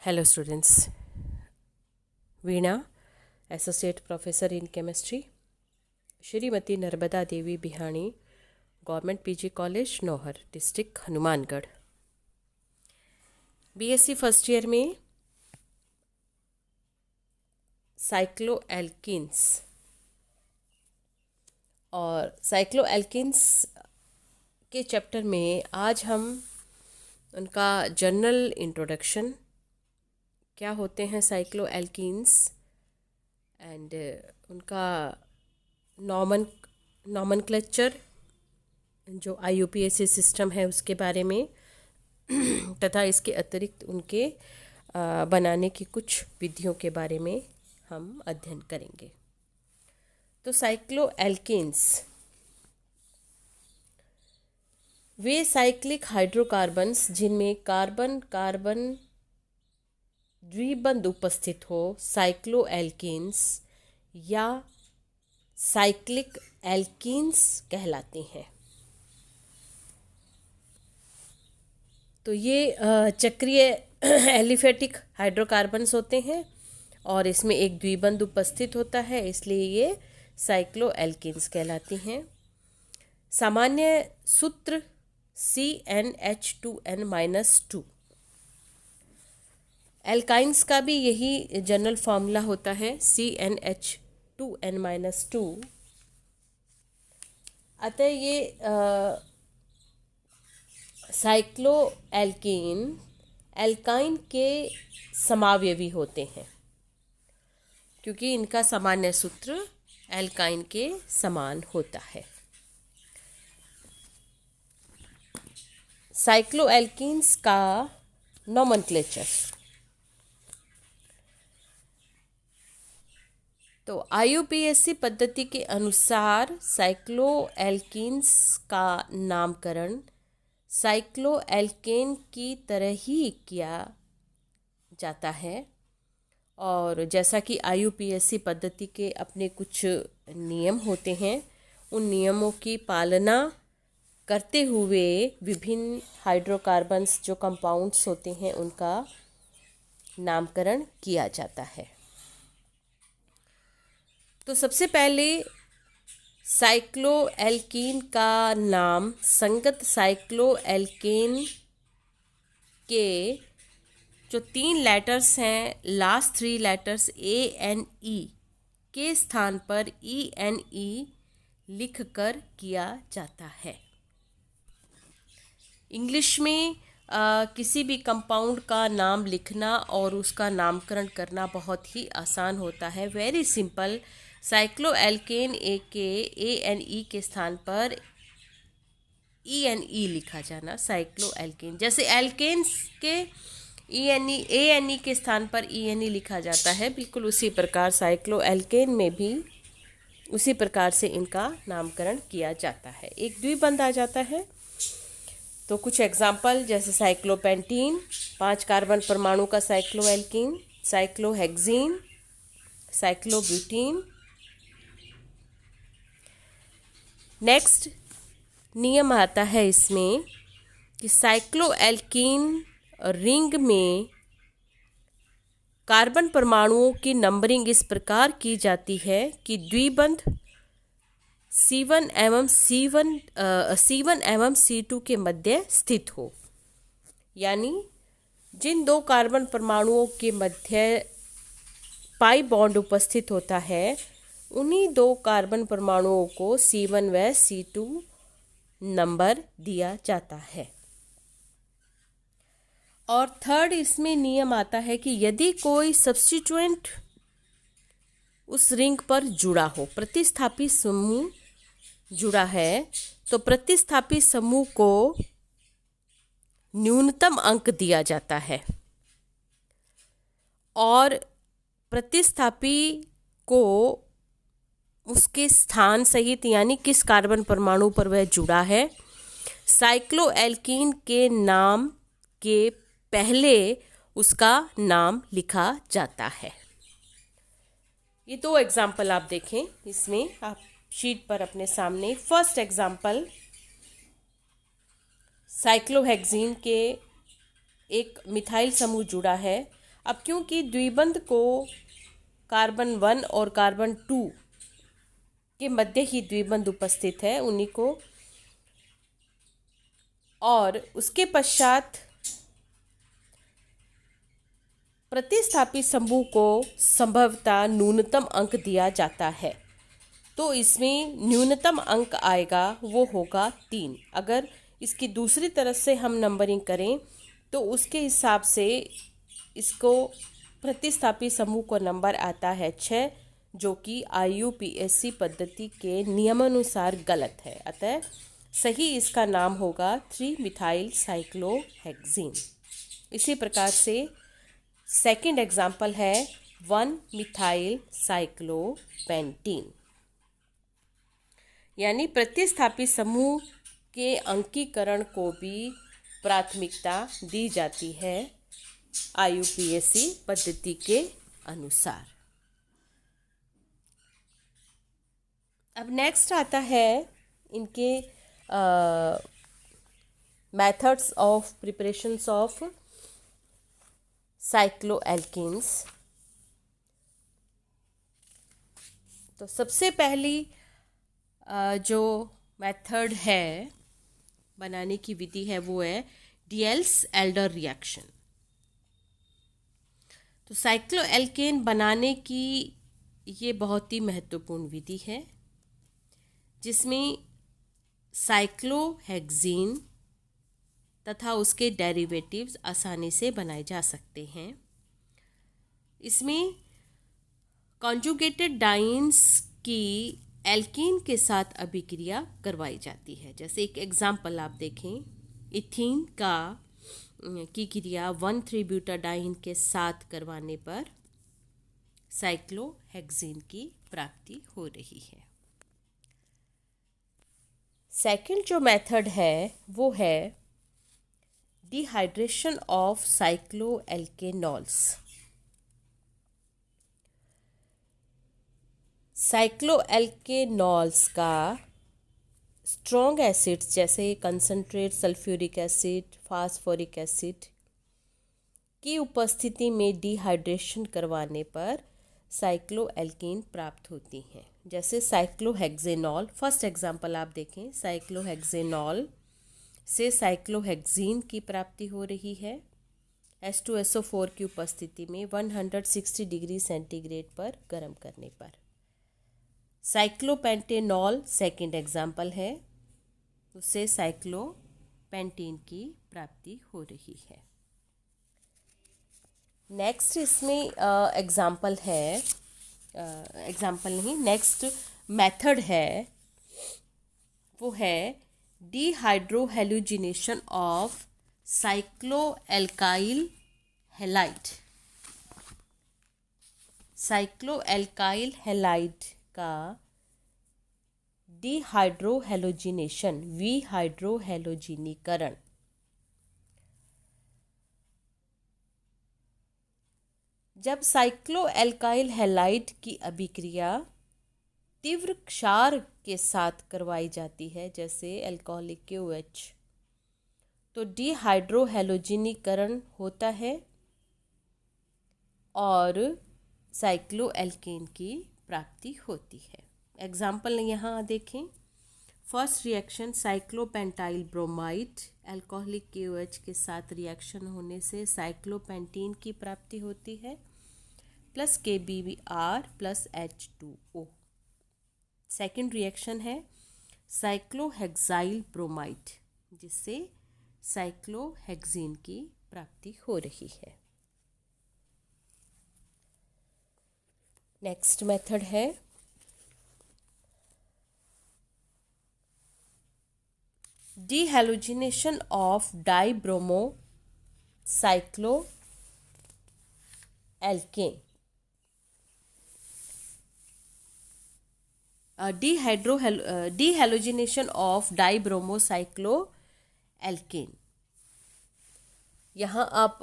Hello students, Veena, Associate Professor in Chemistry, Shrimati Narbada Devi Bihani, Government PG College, Nohar, District Hanumangarh. BSc first year में साइक्लोएल्किन्स और साइक्लोएल्किन्स के chapter में आज हम उनका जनरल इंट्रोडक्शन, क्या होते हैं साइक्लोएल्किन्स एंड उनका नॉमनक्लेचर जो IUPAC सिस्टम है उसके बारे में तथा इसके अतिरिक्त उनके बनाने की कुछ विधियों के बारे में हम अध्ययन करेंगे। तो साइक्लोएल्किन्स वे साइक्लिक हाइड्रोकार्बन्स जिनमें कार्बन कार्बन द्विबंध उपस्थित हो साइक्लोएल्किन्स या साइक्लिक एल्किन्स कहलाते हैं। तो ये चक्रीय एलिफेटिक हाइड्रोकार्बन्स होते हैं और इसमें एक द्विबंध उपस्थित होता है, इसलिए ये साइक्लोएल्किन्स कहलाती हैं। सामान्य सूत्र CnH2n-2। एल्काइंस का भी यही जनरल फॉर्मूला होता है CnH2n-2। अतः ये साइक्लोएल्कीन एल्काइन के समावयवी होते हैं क्योंकि इनका सामान्य सूत्र एल्काइन के समान होता है। साइक्लोएल्किन्स का नॉमनक्लेचर, तो IUPAC पद्धति के अनुसार साइक्लोएल्किन्स का नामकरण साइक्लोएल्केन की तरह ही किया जाता है और जैसा कि IUPAC पद्धति के अपने कुछ नियम होते हैं, उन नियमों की पालना करते हुए विभिन्न हाइड्रोकार्बन्स जो कंपाउंड्स होते हैं उनका नामकरण किया जाता है। तो सबसे पहले साइक्लोएल्कीन का नाम संगत साइक्लोएल्केन के जो 3 लेटर्स हैं, लास्ट 3 लेटर्स ANE के स्थान पर ENE लिखकर किया जाता है। इंग्लिश में किसी भी कंपाउंड का नाम लिखना और उसका नामकरण करना बहुत ही आसान होता है। Very simple. साइक्लोएल्केन के ANE के स्थान पर ENE लिखा जाना साइक्लोएल्केन। जैसे एल्केन्स के ANE के स्थान पर ENE लिखा जाता है, बिल्कुल उसी प्रकार साइक्लोएल्केन में भी उसी प्रकार से इनका नामकरण किया जाता है। एक द्विबंध आ जाता है। तो कुछ एग्जाम्पल जैसे साइक्लोपेंटीन 5 कार्बन परमाणु का साइक्लोएल्कीन, साइक्लोहेक्सीन, साइक्लोब्यूटीन। नेक्स्ट नियम आता है इसमें कि साइक्लोएल्कीन रिंग में कार्बन परमाणुओं की नंबरिंग इस प्रकार की जाती है कि द्विबंध C1 एवं C2 के मध्य स्थित हो, यानी जिन 2 कार्बन परमाणुओं के मध्य पाई बॉन्ड उपस्थित होता है उन्हीं 2 कार्बन परमाणुओं को C1 व C2 नंबर दिया जाता है। और थर्ड इसमें नियम आता है कि यदि कोई सब्स्टिट्यूएंट उस रिंग पर जुड़ा हो, प्रतिस्थापी समूह जुड़ा है, तो प्रतिस्थापी समूह को न्यूनतम अंक दिया जाता है और प्रतिस्थापी को उसके स्थान सहित, यानी किस कार्बन परमाणु पर वह जुड़ा है, साइक्लोएल्कीन के नाम के पहले उसका नाम लिखा जाता है। ये 2 एग्जाम्पल आप देखें इसमें, आप शीट पर अपने सामने। फर्स्ट एग्जाम्पल, साइक्लोहेक्सीन के एक मिथाइल समूह जुड़ा है अब क्योंकि द्विबंध को कार्बन 1 और कार्बन 2 के मध्य ही द्विबंध उपस्थित है उन्हीं को, और उसके पश्चात प्रतिस्थापी समूह को संभवतः न्यूनतम अंक दिया जाता है, तो इसमें न्यूनतम अंक आएगा वो होगा 3। अगर इसकी दूसरी तरफ से हम नंबरिंग करें तो उसके हिसाब से इसको प्रतिस्थापी समूह को नंबर आता है 6, जो कि IUPAC पद्धति के नियमानुसार गलत है। अतः सही इसका नाम होगा 3 मिथाइल साइक्लोहेक्सीन। इसी प्रकार से सेकंड एग्जाम्पल है 1 मिथाइल साइक्लोपेंटीन, यानी प्रतिस्थापी समूह के अंकीकरण को भी प्राथमिकता दी जाती है IUPAC पद्धति के अनुसार। अब नेक्स्ट आता है इनके मेथड्स ऑफ प्रिपरेशंस ऑफ साइक्लोएल्कीन्स। तो सबसे पहली जो मेथड है बनाने की विधि है वो है डियल्स-एल्डर रिएक्शन। तो साइक्लोएल्केन बनाने की ये बहुत ही महत्वपूर्ण विधि है जिसमें साइक्लोहेक्सीन तथा उसके डेरिवेटिव्स आसानी से बनाए जा सकते हैं। इसमें कॉन्जुगेटेड डाइन्स की एल्कीन के साथ अभिक्रिया करवाई जाती है। जैसे एक एग्जाम्पल आप देखें, इथीन की क्रिया 1,3-ब्यूटाडाइन के साथ करवाने पर साइक्लोहेक्सीन की प्राप्ति हो रही है। सेकंड जो मेथड है वो है डिहाइड्रेशन ऑफ साइक्लोएल्केनॉल्स। साइक्लोएल्केनॉल्स का स्ट्रॉन्ग एसिड्स जैसे concentrate sulphuric acid, phosphoric acid की उपस्थिति में डिहाइड्रेशन करवाने पर साइक्लोएल्कीन प्राप्त होती हैं। जैसे साइक्लोहेक्सेनॉल, फर्स्ट एग्जांपल आप देखें, साइक्लोहेक्सेनॉल से साइक्लोहेक्सीन की प्राप्ति हो रही है H2SO4 की उपस्थिति में 160 डिग्री सेंटीग्रेड पर गर्म करने पर। साइक्लोपेंटेनॉल सेकंड एग्जाम्पल है, उससे साइक्लोपेंटीन की प्राप्ति हो रही है। नेक्स्ट इसमें एग्जाम्पल है, एग्जाम्पल नहीं, नेक्स्ट मेथड है वो है डिहाइड्रोहेलोजिनेशन ऑफ साइक्लोएल्काइल हैलाइड। साइक्लोएल्काइल हैलाइड का डिहाइड्रोहेलोजिनेशन, विहाइड्रोहेलोजिनीकरण। जब साइक्लोएल्काइल हैलाइड की अभिक्रिया तीव्र क्षार के साथ करवाई जाती है, जैसे अल्कोहलिक KOH, तो डिहाइड्रोहेलोजिनीकरण होता है और साइक्लोएल्केन की प्राप्ति होती है। एग्जाम्पल यहाँ देखें, first reaction cyclopentyl bromide alcoholic KOH के साथ रिएक्शन होने से साइक्लोपेंटीन की प्राप्ति होती है plus KBr plus H2O। Second reaction है साइक्लोहेक्साइल ब्रोमाइड, जिससे साइक्लोहेक्सीन की प्राप्ति हो रही है। नेक्स्ट मेथड है डिहेलोजिनेशन ऑफ डाइब्रोमो साइक्लोएल्केन। डिहेलोजिनेशन ऑफ डाइब्रोमोसाइक्लोएल्केन। यहाँ आप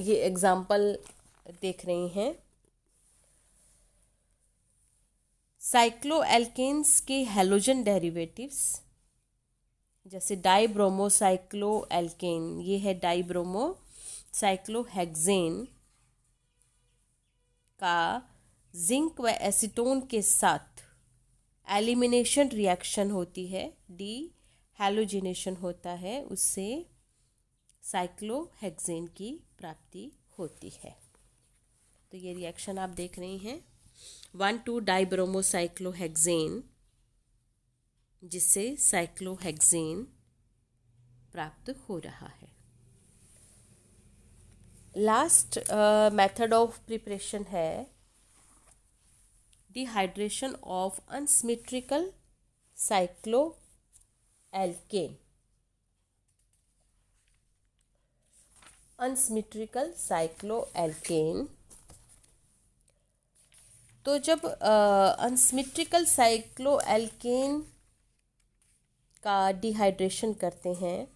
ये एग्जाम्पल देख रहे हैं, साइक्लोएल्केन्स के हेलोजन डेरिवेटिव्स, जैसे डाइब्रोमोसाइक्लोएल्केन, ये है डाइब्रोमोसाइक्लोहेक्सेन, का जिंक व एसीटोन के साथ एलिमिनेशन रिएक्शन होती है, डी हैलोजिनेशन होता है, उससे साइक्लोहेक्सेन की प्राप्ति होती है। तो ये रिएक्शन आप देख रहे हैं 1,2 डाइब्रोमोसाइक्लोहेक्सेन, जिससे साइक्लोहेक्सेन प्राप्त हो रहा है। लास्ट मेथड ऑफ प्रिपरेशन है dehydration of unsymmetrical cycloalkane. Unsymmetrical cycloalkane, तो जब अनसिमेट्रिकल साइक्लोएल्केन का डिहाइड्रेशन करते हैं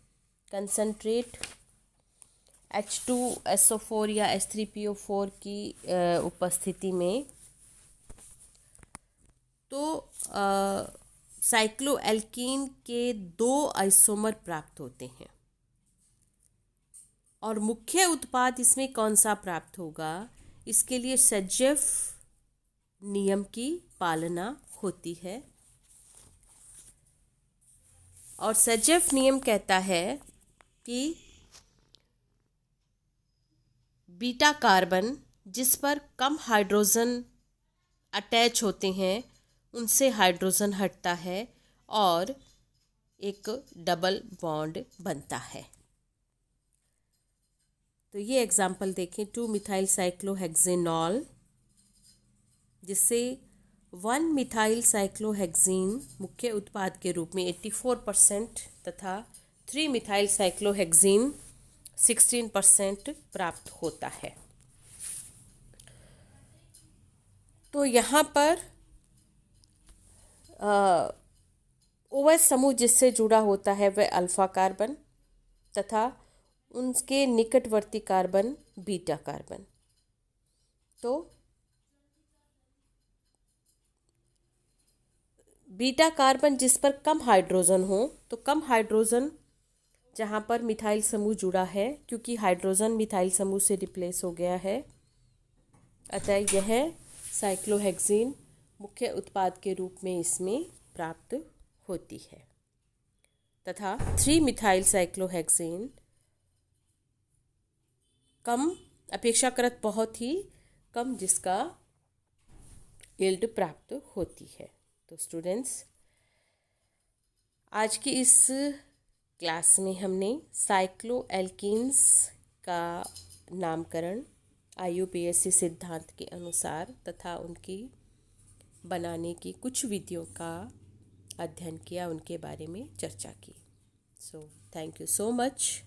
कंसंट्रेट H2SO4 या H3PO4 की उपस्थिति में, तो साइक्लोएल्कीन के 2 आइसोमर प्राप्त होते हैं और मुख्य उत्पाद इसमें कौन सा प्राप्त होगा, इसके लिए सेजेफ नियम की पालना होती है। और सेजेफ नियम कहता है कि बीटा कार्बन जिस पर कम हाइड्रोजन अटैच होते हैं उनसे हाइड्रोजन हटता है और एक डबल बॉन्ड बनता है। तो ये एग्जाम्पल देखें 2 मिथाइल साइक्लोहेक्सेनॉल, जिससे 1 मिथाइल साइक्लोहेक्सेन मुख्य उत्पाद के रूप में 84% तथा 3 मिथाइल साइक्लोहेक्सेन 16% प्राप्त होता है। तो यहाँ पर OH समूह जिससे जुड़ा होता है वह अल्फा कार्बन तथा उनके निकटवर्ती कार्बन बीटा कार्बन। तो बीटा कार्बन जिस पर कम हाइड्रोजन हो, तो कम हाइड्रोजन जहाँ पर मिथाइल समूह जुड़ा है, क्योंकि हाइड्रोजन मिथाइल समूह से रिप्लेस हो गया है, अतः यह साइक्लोहेक्सेन मुख्य उत्पाद के रूप में इसमें प्राप्त होती है। तथा 3 मिथाइल साइक्लोहेक्सेन कम, अपेक्षाकृत बहुत ही कम, जिसका यील्ड प्राप्त होती है। तो स्टूडेंट्स, आज की इस क्लास में हमने साइक्लोएल्कीन्स का नामकरण IUPAC सिद्धांत के अनुसार तथा उनकी बनाने की कुछ विधियों का अध्ययन किया, उनके बारे में चर्चा की। So thank you so much.